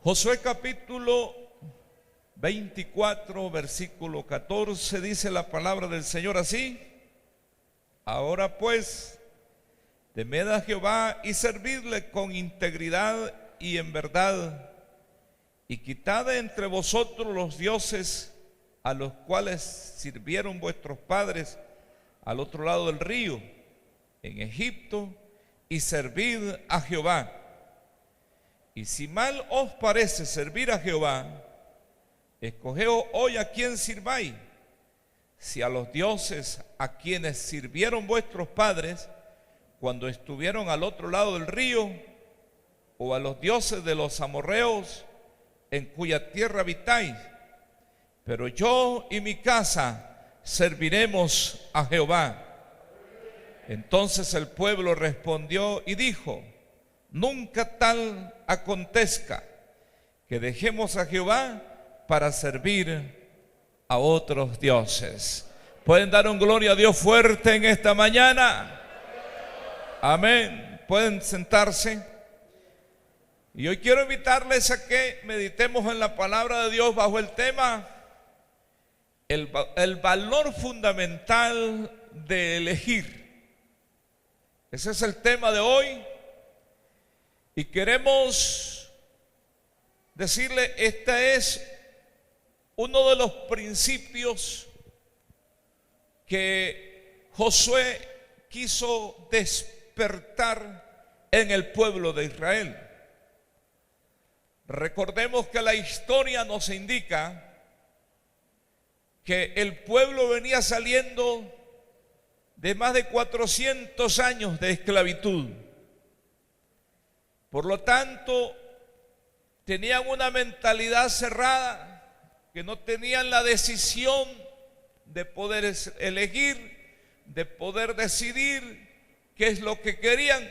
Josué capítulo 24, versículo 14, dice la palabra del Señor así: ahora pues, temed a Jehová y servidle con integridad y en verdad, y quitad de entre vosotros los dioses a los cuales sirvieron vuestros padres al otro lado del río, en Egipto, y servid a Jehová. Y si mal os parece servir a Jehová, escogeos hoy a quién sirváis, si a los dioses a quienes sirvieron vuestros padres cuando estuvieron al otro lado del río, o a los dioses de los amorreos en cuya tierra habitáis. Pero yo y mi casa serviremos a Jehová. Entonces el pueblo respondió y dijo: nunca tal acontezca que dejemos a Jehová para servir a otros dioses. ¿Pueden dar un gloria a Dios fuerte en esta mañana? Amén. Pueden sentarse. Y hoy quiero invitarles a que meditemos en la palabra de Dios bajo el tema el valor fundamental de elegir. Ese es el tema de hoy. Y queremos decirle, este es uno de los principios que Josué quiso despertar en el pueblo de Israel. Recordemos que la historia nos indica que el pueblo venía saliendo de más de 400 años de esclavitud. Por lo tanto, tenían una mentalidad cerrada, que no tenían la decisión de poder elegir, de poder decidir qué es lo que querían.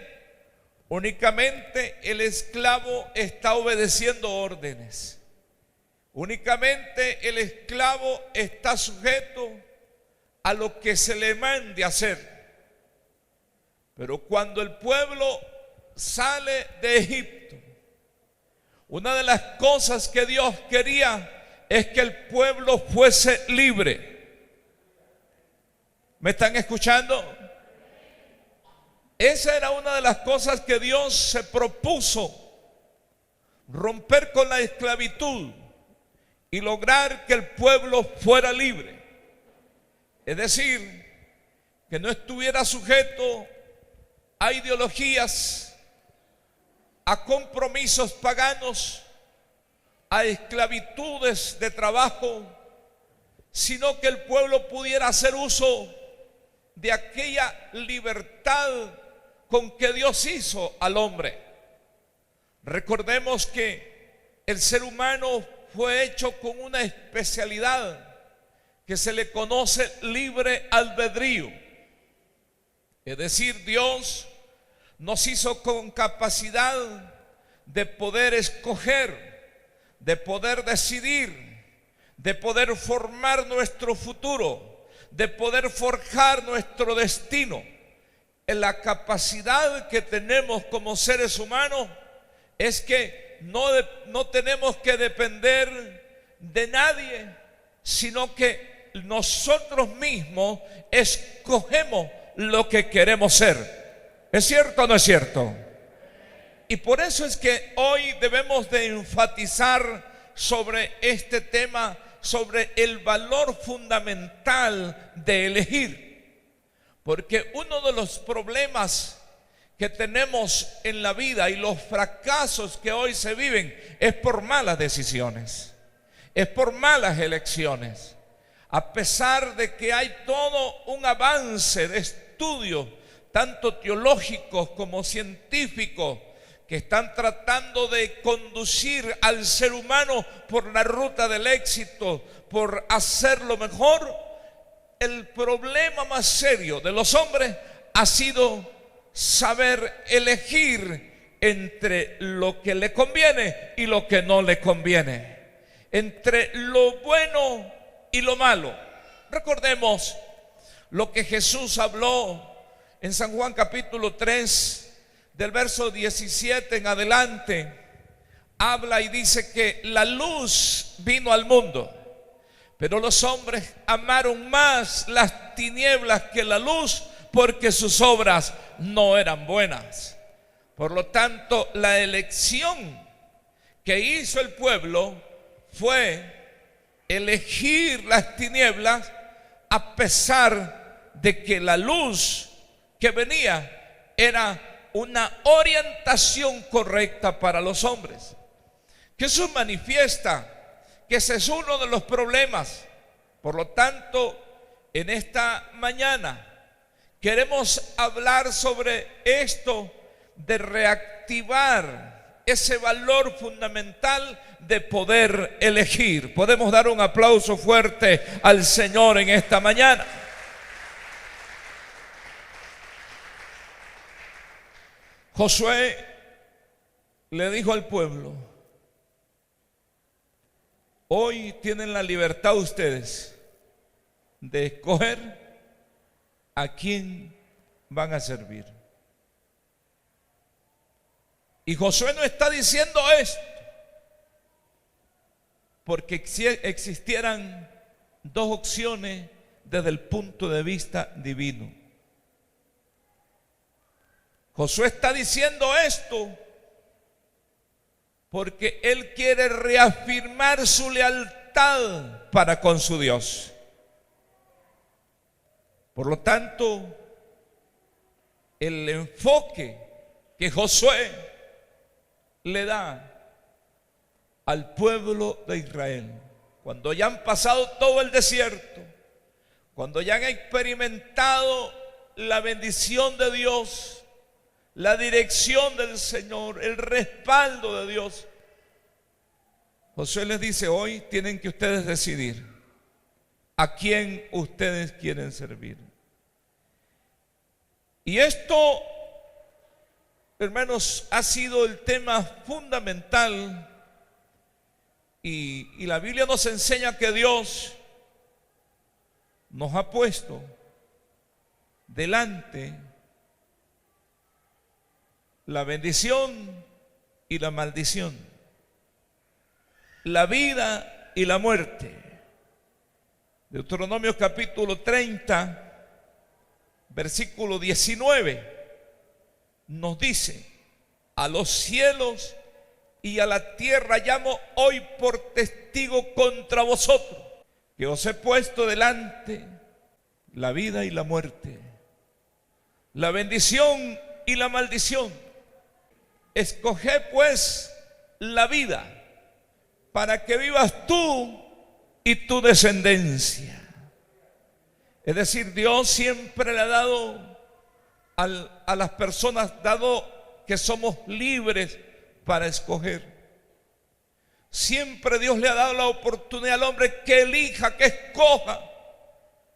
Únicamente el esclavo está obedeciendo órdenes. Únicamente el esclavo está sujeto a lo que se le mande hacer. Pero cuando el pueblo sale de Egipto, una de las cosas que Dios quería es que el pueblo fuese libre. ¿Me están escuchando? Esa era una de las cosas que Dios se propuso: romper con la esclavitud y lograr que el pueblo fuera libre. Es decir, que no estuviera sujeto a ideologías, a compromisos paganos, a esclavitudes de trabajo, sino que el pueblo pudiera hacer uso de aquella libertad con que Dios hizo al hombre. Recordemos que el ser humano fue hecho con una especialidad que se le conoce libre albedrío. Es decir, Dios nos hizo con capacidad de poder escoger, de poder decidir, de poder formar nuestro futuro, de poder forjar nuestro destino. En la capacidad que tenemos como seres humanos es que no tenemos que depender de nadie, sino que nosotros mismos escogemos lo que queremos ser. ¿Es cierto o no es cierto? Y por eso es que hoy debemos de enfatizar sobre este tema, sobre el valor fundamental de elegir. Porque uno de los problemas que tenemos en la vida y los fracasos que hoy se viven es por malas decisiones, es por malas elecciones. A pesar de que hay todo un avance de estudios, tanto teológicos como científicos, que están tratando de conducir al ser humano por la ruta del éxito, por hacerlo mejor, el problema más serio de los hombres ha sido saber elegir entre lo que le conviene y lo que no le conviene, entre lo bueno y lo malo. Recordemos lo que Jesús habló en San Juan capítulo 3, del verso 17 en adelante. habla y dice que la luz vino al mundo, pero los hombres amaron más las tinieblas que la luz, porque sus obras no eran buenas. Por lo tanto, la elección que hizo el pueblo fue elegir las tinieblas, a pesar de que la luz que venía era una orientación correcta para los hombres. Jesús manifiesta que ese es uno de los problemas. Por lo tanto, en esta mañana queremos hablar sobre esto de reactivar ese valor fundamental de poder elegir. Podemos dar un aplauso fuerte al Señor en esta mañana. Josué le dijo al pueblo: hoy tienen la libertad ustedes de escoger a quién van a servir. Y Josué no está diciendo esto porque existieran dos opciones desde el punto de vista divino. Josué está diciendo esto porque él quiere reafirmar su lealtad para con su Dios. Por lo tanto, el enfoque que Josué le da al pueblo de Israel, cuando ya han pasado todo el desierto, cuando ya han experimentado la bendición de Dios, la dirección del Señor, el respaldo de Dios, Josué les dice: hoy tienen que ustedes decidir a quién ustedes quieren servir. Y esto, hermanos, ha sido el tema fundamental, y la Biblia nos enseña que Dios nos ha puesto delante la bendición y la maldición, la vida y la muerte. Deuteronomio capítulo 30, versículo 19 nos dice: a los cielos y a la tierra llamo hoy por testigo contra vosotros, que os he puesto delante la vida y la muerte, la bendición y la maldición. Escoged pues la vida, para que vivas tú y tu descendencia. Es decir, Dios siempre le ha dado a las personas, dado que somos libres para escoger. Siempre Dios le ha dado la oportunidad al hombre que elija, que escoja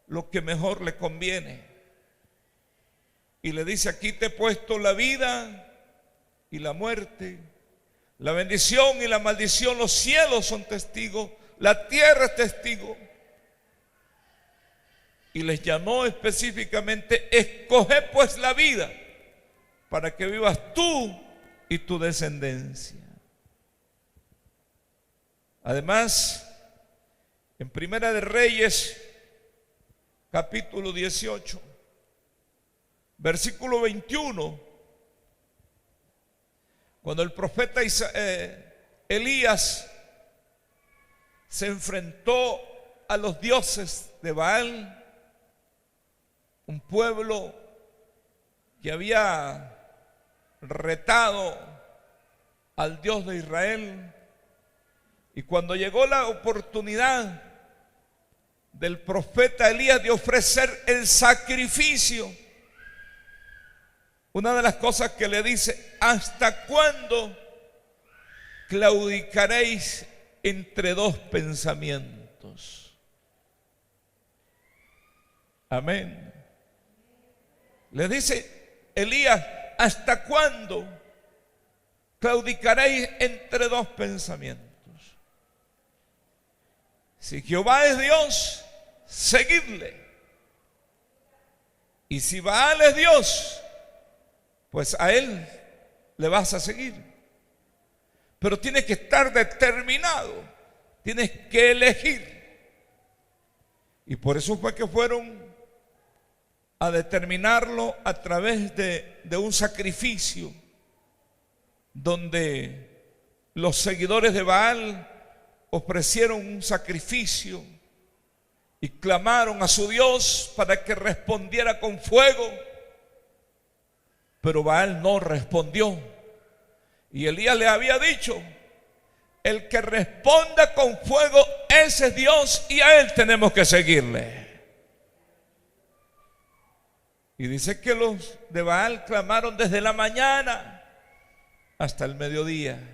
lo que mejor le conviene. Y le dice: aquí te he puesto la vida y la muerte, la bendición y la maldición. Los cielos son testigos, la tierra es testigo. Y les llamó específicamente: escoge pues la vida, para que vivas tú y tu descendencia. Además, en Primera de Reyes, capítulo 18, versículo 21, cuando el profeta Elías se enfrentó a los dioses de Baal, un pueblo que había retado al Dios de Israel, y cuando llegó la oportunidad del profeta Elías de ofrecer el sacrificio, una de las cosas que le dice: ¿hasta cuándo claudicaréis entre dos pensamientos? Amén. Le dice Elías: ¿hasta cuándo claudicaréis entre dos pensamientos? Si Jehová es Dios, seguidle. Y si Baal es Dios, pues a él le vas a seguir. pero tienes que estar determinado, tienes que elegir. Y por eso fue que fueron a determinarlo a través de un sacrificio, donde los seguidores de Baal ofrecieron un sacrificio y clamaron a su Dios para que respondiera con fuego, pero Baal no respondió. Y Elías le había dicho: el que responda con fuego, ese es Dios y a él tenemos que seguirle. Y dice que los de Baal clamaron desde la mañana hasta el mediodía.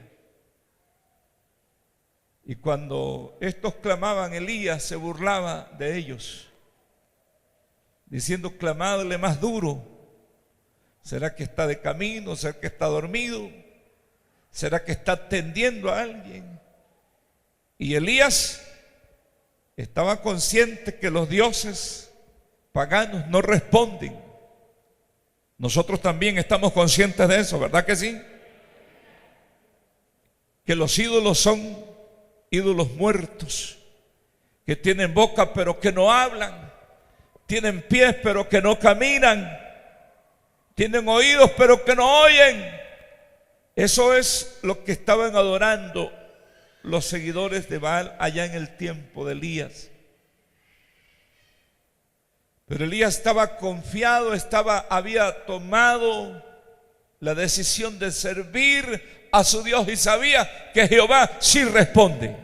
Y cuando estos clamaban, Elías se burlaba de ellos, diciendo: clamadle más duro. ¿Será que está de camino? ¿Será que está dormido? ¿Será que está atendiendo a alguien? Y Elías estaba consciente que los dioses paganos no responden. Nosotros también estamos conscientes de eso, ¿verdad que sí? Que los ídolos son ídolos muertos, que tienen boca pero que no hablan, tienen pies pero que no caminan, tienen oídos pero que no oyen. Eso es lo que estaban adorando los seguidores de Baal allá en el tiempo de Elías. Pero Elías estaba confiado, había tomado la decisión de servir a su Dios y sabía que Jehová sí responde.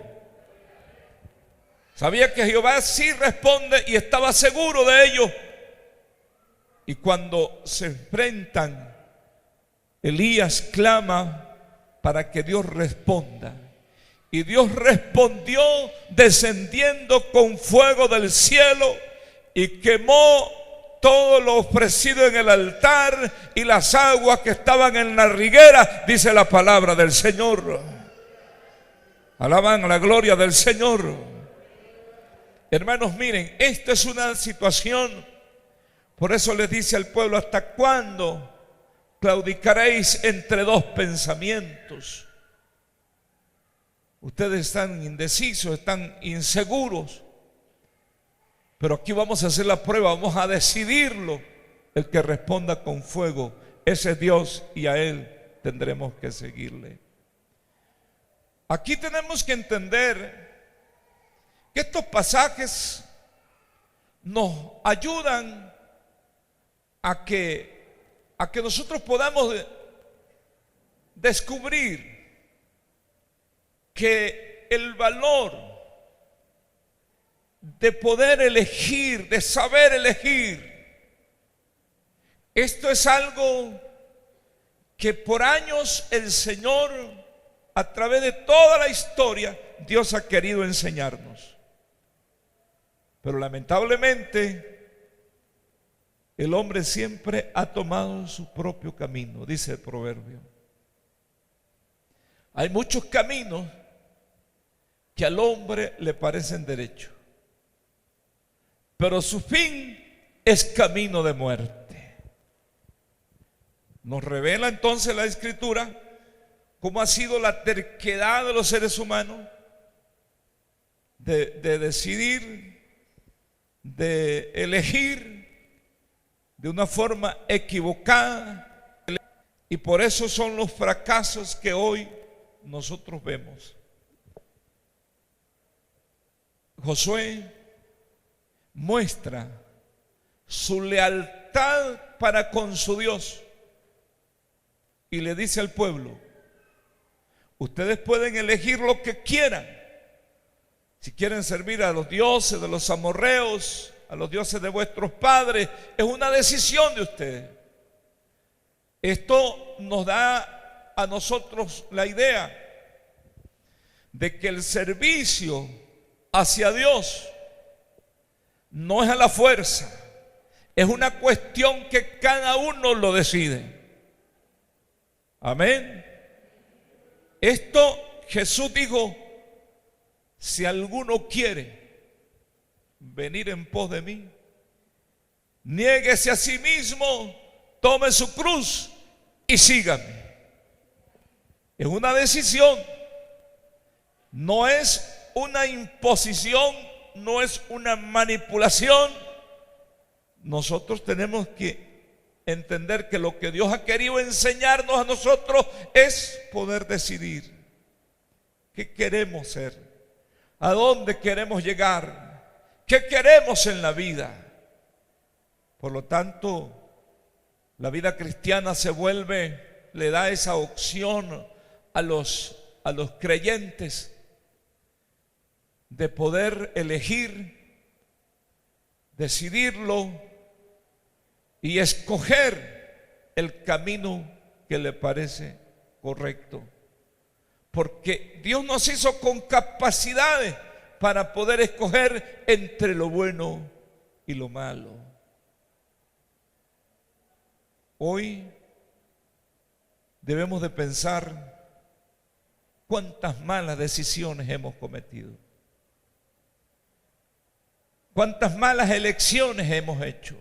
Sabía que Jehová sí responde y estaba seguro de ello. Y cuando se enfrentan, Elías clama para que Dios responda. Y Dios respondió descendiendo con fuego del cielo y quemó todo lo ofrecido en el altar y las aguas que estaban en la riguera, dice la palabra del Señor. Alaban la gloria del Señor. Hermanos, miren, esta es una situación. Por eso les dice al pueblo: ¿hasta cuándo claudicaréis entre dos pensamientos? Ustedes están indecisos, están inseguros. Pero aquí vamos a hacer la prueba, vamos a decidirlo. El que responda con fuego, ese es Dios y a Él tendremos que seguirle. Aquí tenemos que entender que estos pasajes nos ayudan a que nosotros podamos descubrir que el valor de poder elegir, de saber elegir, esto es algo que por años el Señor, a través de toda la historia, Dios ha querido enseñarnos. Pero lamentablemente el hombre siempre ha tomado su propio camino, dice el proverbio. Hay muchos caminos que al hombre le parecen derechos, pero su fin es camino de muerte. Nos revela entonces la Escritura cómo ha sido la terquedad de los seres humanos de decidir, de elegir de una forma equivocada, y por eso son los fracasos que hoy nosotros vemos. Josué muestra su lealtad para con su Dios y le dice al pueblo: ustedes pueden elegir lo que quieran. Si quieren servir a los dioses de los amorreos, a los dioses de vuestros padres, es una decisión de ustedes. Esto nos da a nosotros la idea de que el servicio hacia Dios no es a la fuerza, es una cuestión que cada uno lo decide. Amén. Esto Jesús dijo: si alguno quiere venir en pos de mí, niéguese a sí mismo, tome su cruz y sígame. Es una decisión, no es una imposición, no es una manipulación. Nosotros tenemos que entender que lo que Dios ha querido enseñarnos a nosotros es poder decidir qué queremos ser, a dónde queremos llegar, qué queremos en la vida. Por lo tanto, la vida cristiana le da esa opción a los creyentes de poder elegir, decidirlo y escoger el camino que le parece correcto. Porque Dios nos hizo con capacidades para poder escoger entre lo bueno y lo malo. Hoy debemos de pensar cuántas malas decisiones hemos cometido, cuántas malas elecciones hemos hecho.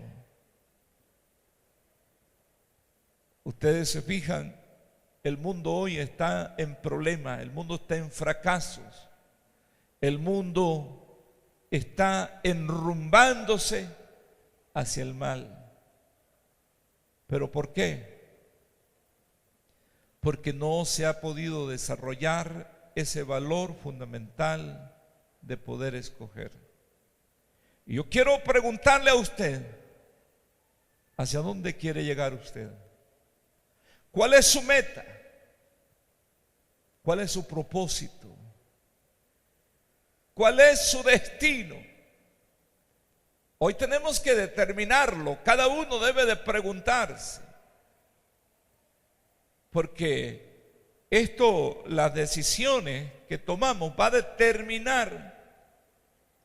Ustedes se fijan, el mundo hoy está en problemas, el mundo está en fracasos, el mundo está enrumbándose hacia el mal. ¿Pero por qué? Porque no se ha podido desarrollar ese valor fundamental de poder escoger. Y yo quiero preguntarle a usted, ¿hacia dónde quiere llegar usted? ¿Cuál es su meta? ¿Cuál es su propósito? ¿Cuál es su destino? Hoy tenemos que determinarlo. Cada uno debe de preguntarse. Porque las decisiones que tomamos va a determinar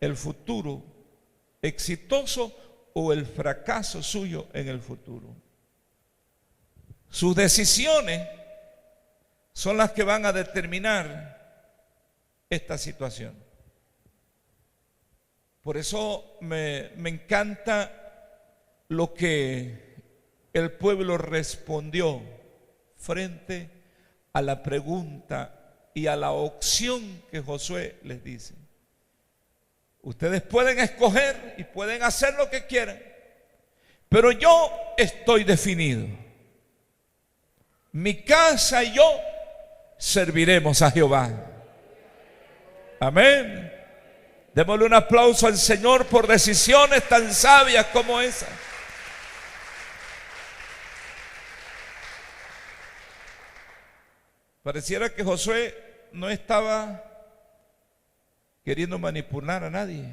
el futuro exitoso o el fracaso suyo en el futuro. Sus decisiones son las que van a determinar esta situación. Por eso me encanta lo que el pueblo respondió frente a la pregunta y a la opción que Josué les dice. Ustedes pueden escoger y pueden hacer lo que quieran, pero yo estoy definido. Mi casa y yo serviremos a Jehová. Amén. Démosle un aplauso al Señor por decisiones tan sabias como esa. Pareciera que Josué no estaba queriendo manipular a nadie.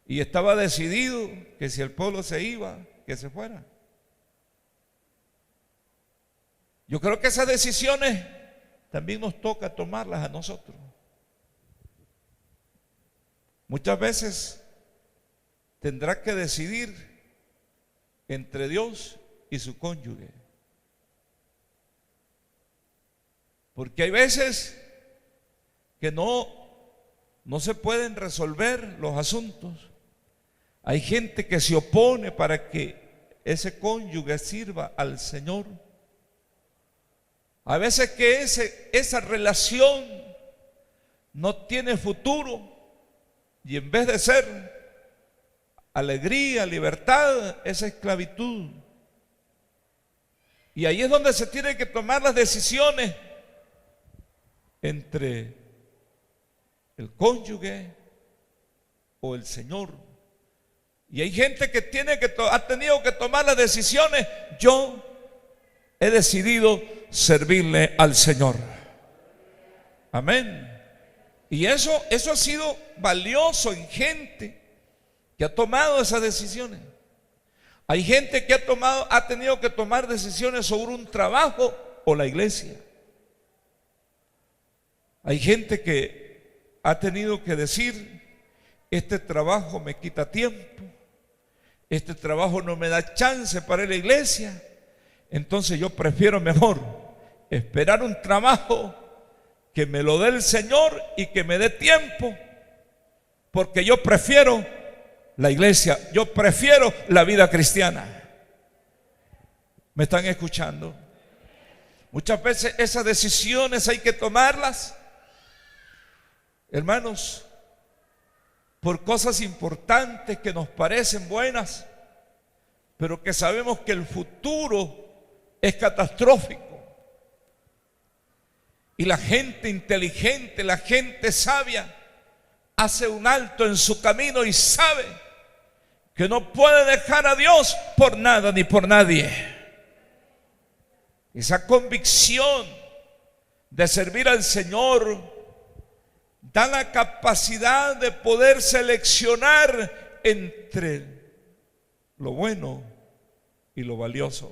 Y estaba decidido que si el pueblo se iba, que se fuera. Yo creo que esas decisiones también nos toca tomarlas a nosotros. Muchas veces tendrá que decidir entre Dios y su cónyuge. Porque hay veces que no se pueden resolver los asuntos. Hay gente que se opone para que ese cónyuge sirva al Señor. A veces que esa relación no tiene futuro y en vez de ser alegría, libertad, es esclavitud. Y ahí es donde se tienen que tomar las decisiones entre el cónyuge o el Señor. Y hay gente que ha tenido que tomar las decisiones. Yo he decidido servirle al Señor. Amén. Y eso ha sido valioso en gente que ha tomado esas decisiones. Hay gente que ha tenido que tomar decisiones sobre un trabajo o la iglesia. Hay gente que ha tenido que decir: este trabajo me quita tiempo, este trabajo no me da chance para ir a la iglesia, entonces yo prefiero mejor esperar un trabajo que me lo dé el Señor y que me dé tiempo, porque yo prefiero la iglesia, yo prefiero la vida cristiana. ¿Me están escuchando? Muchas veces esas decisiones hay que tomarlas, hermanos, por cosas importantes que nos parecen buenas, pero que sabemos que el futuro es catastrófico. Y la gente inteligente, la gente sabia, hace un alto en su camino y sabe que no puede dejar a Dios por nada ni por nadie. Esa convicción de servir al Señor da la capacidad de poder seleccionar entre lo bueno y lo valioso.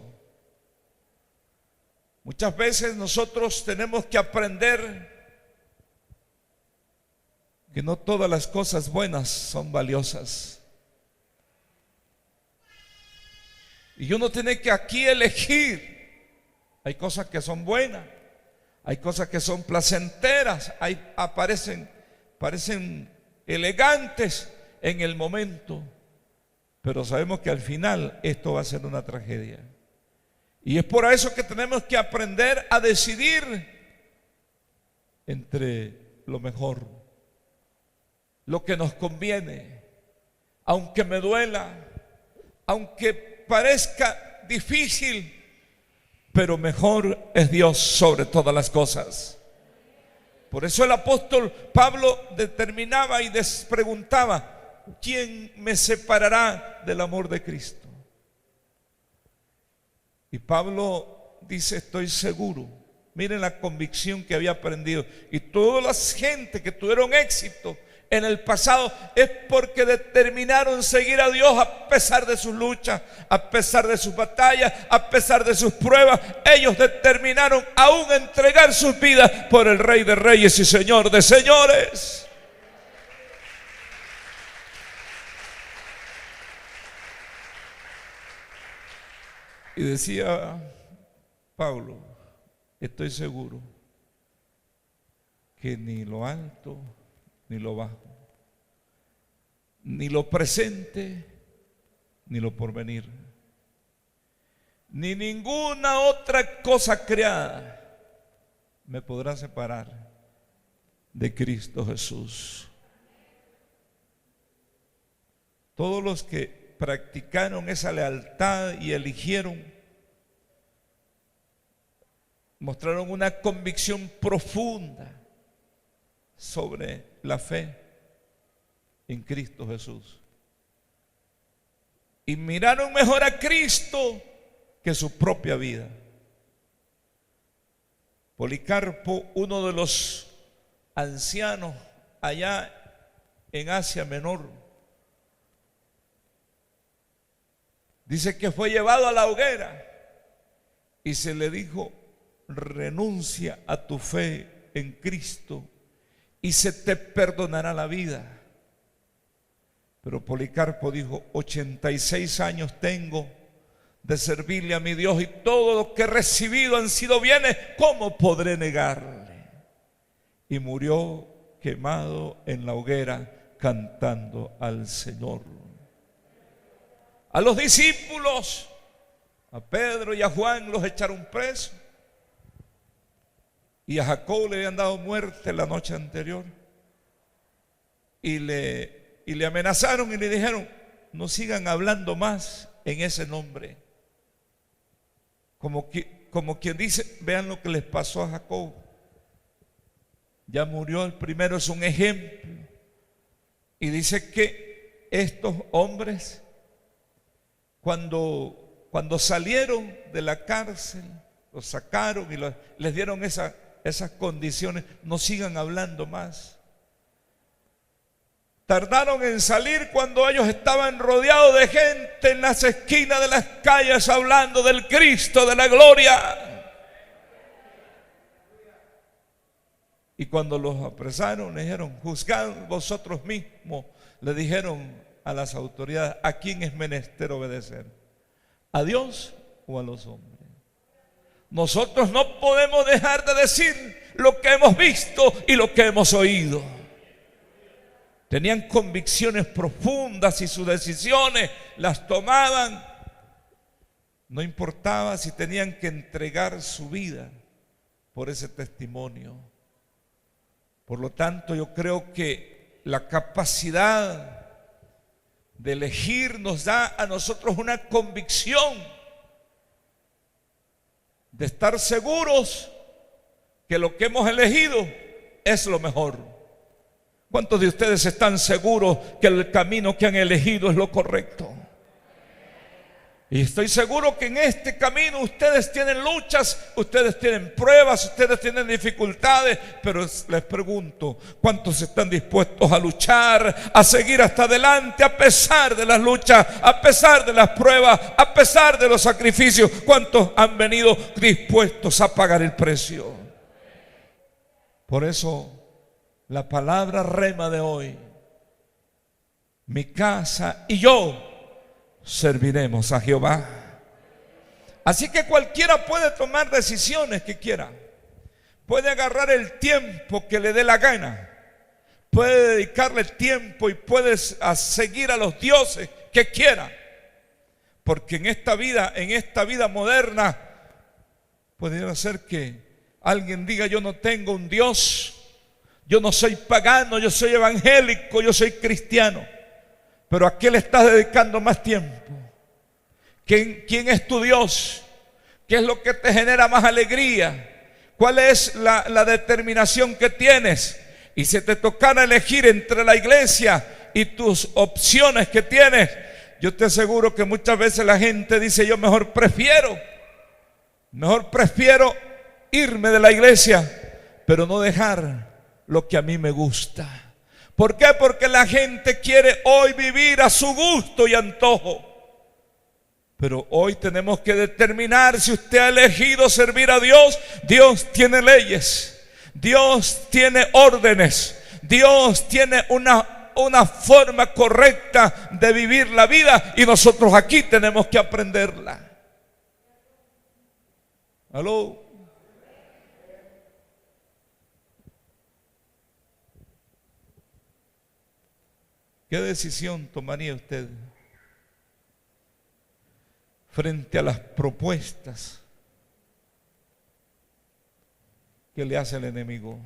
Muchas veces nosotros tenemos que aprender que no todas las cosas buenas son valiosas. Y uno tiene que aquí elegir. Hay cosas que son buenas, hay cosas que son placenteras, parecen elegantes en el momento, pero sabemos que al final esto va a ser una tragedia. Y es por eso que tenemos que aprender a decidir entre lo mejor, lo que nos conviene, aunque me duela, aunque parezca difícil, pero mejor es Dios sobre todas las cosas. Por eso el apóstol Pablo determinaba y preguntaba: ¿quién me separará del amor de Cristo? Y Pablo dice: estoy seguro. Miren la convicción que había aprendido. Y todas las gente que tuvieron éxito en el pasado es porque determinaron seguir a Dios a pesar de sus luchas, a pesar de sus batallas, a pesar de sus pruebas. Ellos determinaron aún entregar sus vidas por el Rey de Reyes y Señor de Señores. Y decía Pablo: estoy seguro que ni lo alto ni lo bajo, ni lo presente ni lo porvenir, ni ninguna otra cosa creada me podrá separar de Cristo Jesús. Todos los que practicaron esa lealtad y eligieron, mostraron una convicción profunda sobre la fe en Cristo Jesús. Y miraron mejor a Cristo que su propia vida. Policarpo, uno de los ancianos allá en Asia Menor, dice que fue llevado a la hoguera y se le dijo: renuncia a tu fe en Cristo y se te perdonará la vida. Pero Policarpo dijo: 86 años tengo de servirle a mi Dios y todo lo que he recibido han sido bienes, ¿cómo podré negarle? Y murió quemado en la hoguera cantando al Señor. A los discípulos, a Pedro y a Juan, los echaron presos. Y a Jacob le habían dado muerte la noche anterior. Y le amenazaron y le dijeron: no sigan hablando más en ese nombre. Como quien dice: vean lo que les pasó a Jacob. Ya murió el primero, es un ejemplo. Y dice que estos hombres, cuando salieron de la cárcel, los sacaron y les dieron esas condiciones: no sigan hablando más. Tardaron en salir cuando ellos estaban rodeados de gente en las esquinas de las calles hablando del Cristo de la gloria. Y cuando los apresaron, le dijeron: juzgad vosotros mismos. Le dijeron a las autoridades: ¿a quién es menester obedecer? ¿A Dios o a los hombres? Nosotros no podemos dejar de decir lo que hemos visto y lo que hemos oído. Tenían convicciones profundas y sus decisiones las tomaban. No importaba si tenían que entregar su vida, por ese testimonio. Por lo tanto, yo creo que la capacidad de elegir nos da a nosotros una convicción de estar seguros que lo que hemos elegido es lo mejor. ¿Cuántos de ustedes están seguros que el camino que han elegido es lo correcto? Y estoy seguro que en este camino ustedes tienen luchas, ustedes tienen pruebas, ustedes tienen dificultades, pero les pregunto, ¿cuántos están dispuestos a luchar, a seguir hasta adelante a pesar de las luchas, a pesar de las pruebas, a pesar de los sacrificios? ¿Cuántos han venido dispuestos a pagar el precio? Por eso la palabra rema de hoy: mi casa y yo serviremos a Jehová. Así que cualquiera puede tomar decisiones que quiera, puede agarrar el tiempo que le dé la gana, puede dedicarle el tiempo y puede seguir a los dioses que quiera, porque en esta vida moderna pudiera ser que alguien diga: yo no tengo un Dios, yo no soy pagano, yo soy evangélico, yo soy cristiano. Pero ¿a qué le estás dedicando más tiempo? ¿Quién es tu Dios? ¿Qué es lo que te genera más alegría? ¿Cuál es la determinación que tienes? Y si te tocara elegir entre la iglesia y tus opciones que tienes, yo te aseguro que muchas veces la gente dice: yo mejor prefiero irme de la iglesia, pero no dejar lo que a mí me gusta. ¿Por qué? Porque la gente quiere hoy vivir a su gusto y antojo. Pero hoy tenemos que determinar si usted ha elegido servir a Dios. Dios tiene leyes, Dios tiene órdenes, Dios tiene una forma correcta de vivir la vida, y nosotros aquí tenemos que aprenderla. ¿Aló? ¿Qué decisión tomaría usted frente a las propuestas que le hace el enemigo?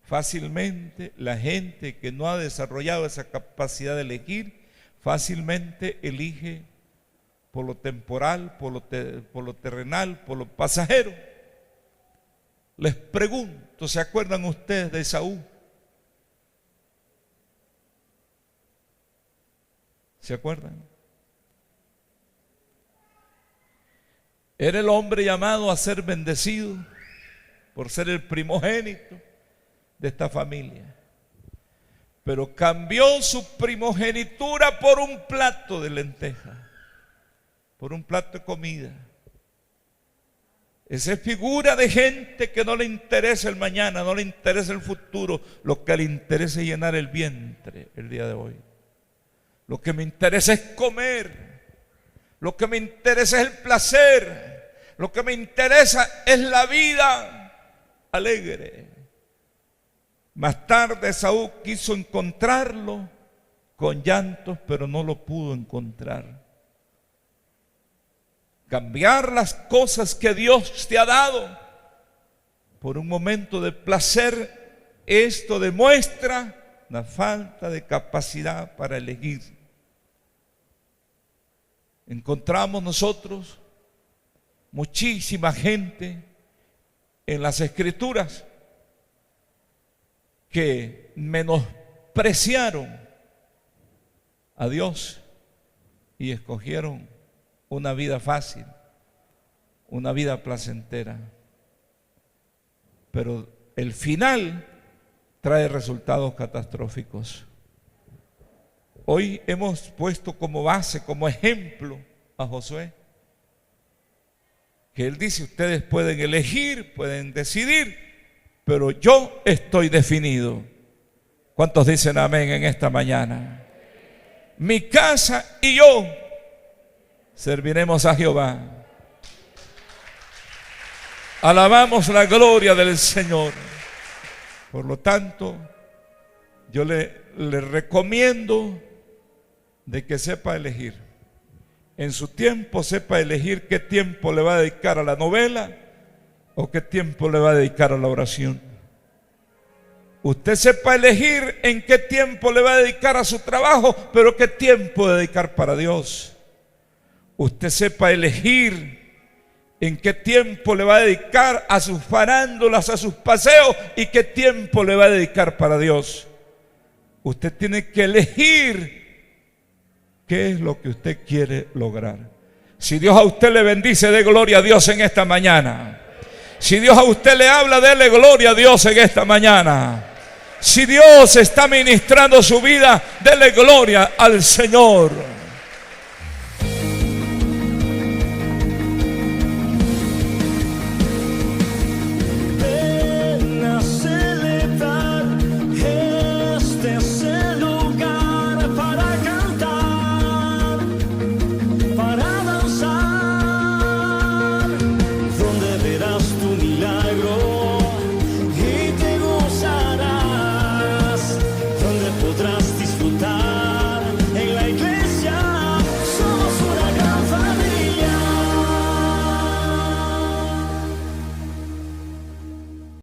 Fácilmente la gente que no ha desarrollado esa capacidad de elegir, fácilmente elige por lo temporal, por lo terrenal, por lo pasajero. Les pregunto, ¿se acuerdan ustedes de Esaú? ¿Se acuerdan? Era el hombre llamado a ser bendecido por ser el primogénito de esta familia, pero cambió su primogenitura por un plato de lentejas, por un plato de comida. Esa es figura de gente que no le interesa el mañana, no le interesa el futuro. Lo que le interesa es llenar el vientre el día de hoy. Lo que me interesa es comer, lo que me interesa es el placer, lo que me interesa es la vida alegre. Más tarde Saúl quiso encontrarlo con llantos, pero no lo pudo encontrar. Cambiar las cosas que Dios te ha dado por un momento de placer, esto demuestra la falta de capacidad para elegir. Encontramos nosotros muchísima gente en las Escrituras que menospreciaron a Dios y escogieron una vida fácil, una vida placentera. Pero el final trae resultados catastróficos. Hoy hemos puesto como base, como ejemplo a Josué, que él dice: ustedes pueden elegir, pueden decidir, pero yo estoy definido. ¿Cuántos dicen amén en esta mañana? Mi casa y yo serviremos a Jehová. Alabamos la gloria del Señor. Por lo tanto, yo le recomiendo de que sepa elegir. En su tiempo sepa elegir qué tiempo le va a dedicar a la novela, ¿O qué tiempo le va a dedicar a la oración? Usted sepa elegir en qué tiempo le va a dedicar a su trabajo, pero qué tiempo dedicar para Dios. Usted sepa elegir en qué tiempo le va a dedicar a sus farándulas, a sus paseos, y qué tiempo le va a dedicar para Dios. Usted tiene que elegir qué es lo que usted quiere lograr. Si Dios a usted le bendice, dé gloria a Dios en esta mañana. Si Dios a usted le habla, déle gloria a Dios en esta mañana. Si Dios está ministrando su vida, déle gloria al Señor.